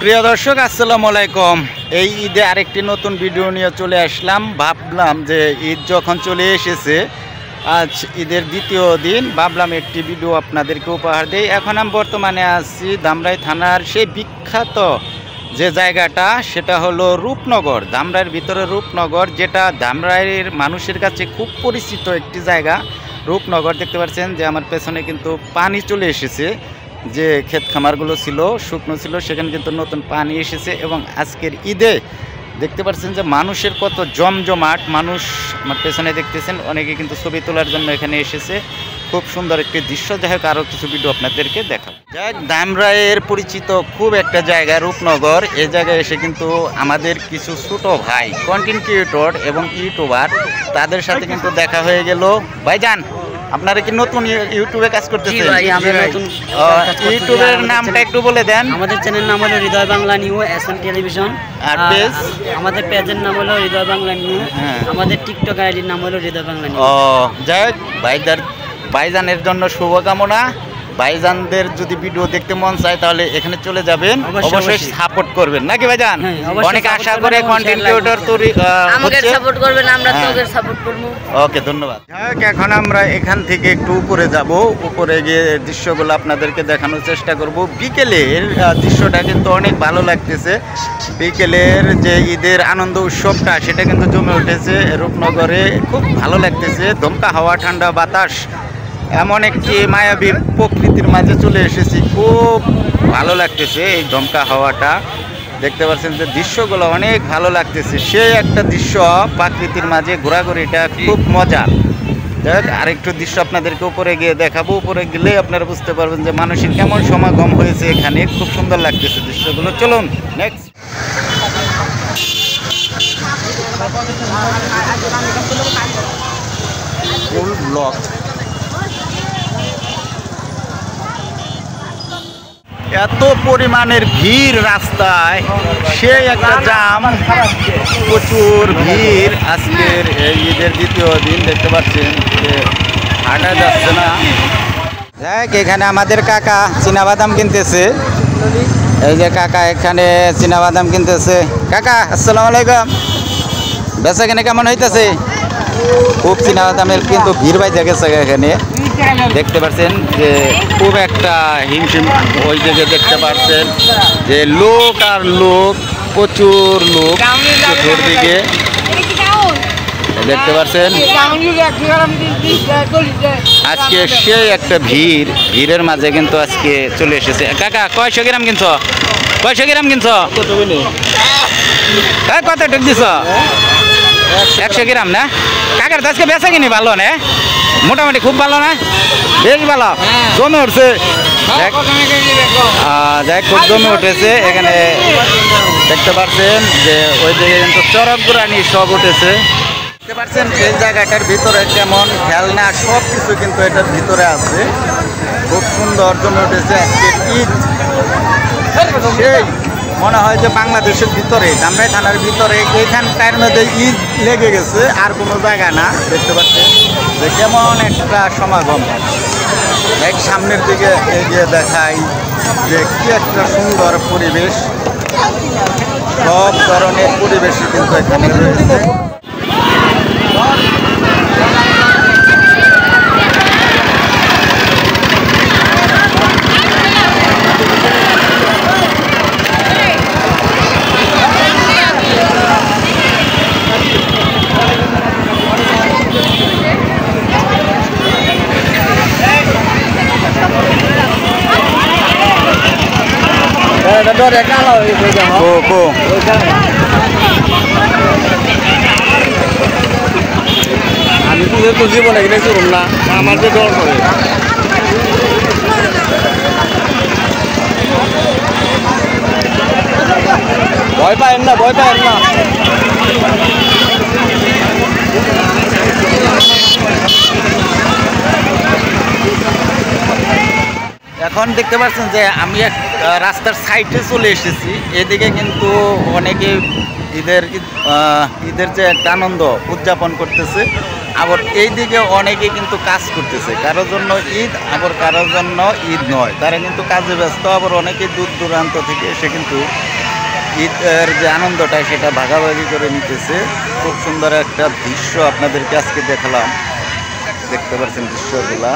প্রিয় দর্শক আসসালামু আলাইকুম। এই ঈদে আরেকটি নতুন ভিডিও নিয়ে চলে আসলাম। ভাবলাম যে ঈদ যখন চলে এসেছে, আজ ঈদের দ্বিতীয় দিন, ভাবলাম একটি ভিডিও আপনাদেরকে উপহার দেই। এখন আমি বর্তমানে আছি ধামরাই থানার সেই বিখ্যাত যে জায়গাটা, সেটা হলো রূপনগর। ধামরাইয়ের ভিতরে রূপনগর, যেটা ধামরাইয়ের মানুষের কাছে খুব পরিচিত একটি জায়গা। রূপনগর দেখতে পাচ্ছেন যে আমার পেছনে কিন্তু পানি চলে এসেছে। যে ক্ষেত খামারগুলো ছিল শুকনো ছিল, সেখানে কিন্তু নতুন পানি এসেছে। এবং আজকের ঈদে দেখতে পাচ্ছেন যে মানুষের কত জমজমাট মানুষ। আমার পেছনে দেখতেছেন অনেকে কিন্তু ছবি তোলার জন্য এখানে এসেছে। খুব সুন্দর একটি দৃশ্য। যাই হোক, আরও কিছু ভিডিও আপনাদেরকে দেখাবো। যাই হোক, ধামরাইয়ের পরিচিত খুব একটা জায়গা রূপনগর। এই জায়গায় এসে কিন্তু আমাদের কিছু ছোটো ভাই কন্টেন্ট ক্রিয়েটর এবং ইউটিউবার, তাদের সাথে কিন্তু দেখা হয়ে গেল। ভাইজান, আপনারা কি নতুন ইউটিউবে কাজ করতেছেন? ইউটিউবের নামটা একটু বলে দেন। আমাদের চ্যানেল নাম হলো হৃদয় বাংলা নিউ এসএম টেলিভিশন। আর পেজ? আমাদের পেজের নাম হলো হৃদয় বাংলা নিউ। আমাদের টিকটক আইডির নাম হলো হৃদয় বাংলা নিউ। যাই হোক, ভাইজানের জন্য শুভকামনা। ভাইজানদের যদি ভিডিও দেখতে মন চায় তাহলে এখানে চলে যাবেন, অবশ্যই সাপোর্ট করবেন, নাকি ভাইজান? অনেক আশা করে কন্টেন্ট ক্রিয়েটর তৈরি আমাদের সাপোর্ট করবেন, আমরা তোদের সাপোর্ট করব। ওকে, ধন্যবাদ। এখন আমরা এখান থেকে একটু উপরে যাব। উপরে গিয়ে দৃশ্যগুলো আপনাদেরকে দেখানোর চেষ্টা করব। বিকেলের দৃশ্যটা কিন্তু অনেক ভালো লাগতেছে। বিকেলের যে ঈদের আনন্দ উৎসবটা, সেটা কিন্তু জমে উঠেছে রূপনগরে। খুব ভালো লাগতেছে। দমকা হাওয়া, ঠান্ডা বাতাস, এমন একটি মায়াবী প্রকৃতির মাঝে চলে এসেছি। খুব ভালো লাগতেছে এই দমকা হাওয়াটা। দেখতে পাচ্ছেন যে দৃশ্যগুলো অনেক ভালো লাগতেছে। সেই একটা দৃশ্য, প্রকৃতির মাঝে ঘোরাঘুরিটা খুব মজা। দেখ, আরেকটু দৃশ্য আপনাদেরকে উপরে গিয়ে দেখাবো। উপরে গেলে আপনারা বুঝতে পারবেন যে মানুষের কেমন সমাগম হয়েছে এখানে। খুব সুন্দর লাগতেছে দৃশ্যগুলো। চলুন নেক্সট। ফুল ব্লক। এত পরিমাণের ভিড় রাস্তায়, সেই একটা জাম, প্রচুর ভিড়। আজকের এই ঈদের দ্বিতীয় দিন দেখতে পাচ্ছেন যে হাঁটা যাচ্ছে না। দেখ, এখানে আমাদের কাকা চীনাবাদাম কিনতেছে। এই যে কাকা এখানে চীনাবাদাম কিনতেছে। কাকা আসসালামু আলাইকুম। বেচা কেনে কেমন হইতেছে? খুব চীনাবাদামের কিন্তু ভিড় বাইজা গেছে এখানে। দেখতে পাচ্ছেন যে খুব একটা হিমশিম। ওই দিকে দেখতে পাচ্ছেন যে লোক আর লোক, প্রচুর লোক চতুর্দিকে দেখতে পাচ্ছেন। আজকে সেই একটা ভিড়ের মাঝে কিন্তু আজকে চলে এসেছে। কাকা, কয়শো গ্রাম কিনছ? কয়শো গ্রাম কিনছ? কত টুক দিছ? 100 গ্রাম না? কাকার তো আজকে বেচা কিনি ভালো না? মোটামুটি খুব ভালো না? বেশ ভালো জমে উঠছে। যাই, খুব জমে উঠেছে এখানে। দেখতে পাচ্ছেন যে ওই দিকে কিন্তু চরক গুড়ানি সব উঠেছে। দেখতে পাচ্ছেন এই জায়গাটার ভিতরে কেমন খেলনা, সব কিছু কিন্তু এটার ভিতরে আছে। খুব সুন্দর জমে উঠেছে আজকে ঈদ। সেই মনে হয় যে বাংলাদেশের ভিতরে, ধামরাই থানার ভিতরে এইখানটার মধ্যে ঈদ লেগে গেছে, আর কোনো জায়গা না। দেখতে পাচ্ছেন যে কেমন একটা সমাগম। এক সামনের দিকে এগিয়ে দেখাই যে কি একটা সুন্দর পরিবেশ। সব ধরনের পরিবেশই কিন্তু এখানে রয়েছে। আমি তো জীবনে কিনে চলুন না, আমার যে ডর করে। ভয় পায়েন না, ভয় পায়েন না। এখন দেখতে পাচ্ছেন যে আমি এক রাস্তার সাইডে চলে এসেছি। এদিকে কিন্তু অনেকে ঈদের যে একটা আনন্দ উদযাপন করতেছে। আবার এই দিকে অনেকে কিন্তু কাজ করতেছে, কারোর জন্য ঈদ আবার কারোর জন্য ঈদ নয়, তারা কিন্তু কাজে ব্যস্ত। আবার অনেকে দূর দূরান্ত থেকে এসে কিন্তু ঈদের যে আনন্দটা সেটা ভাগাভাগি করে নিতেছে। খুব সুন্দর একটা দৃশ্য আপনাদেরকে আজকে দেখালাম, দেখতে পাচ্ছেন দৃশ্যগুলা।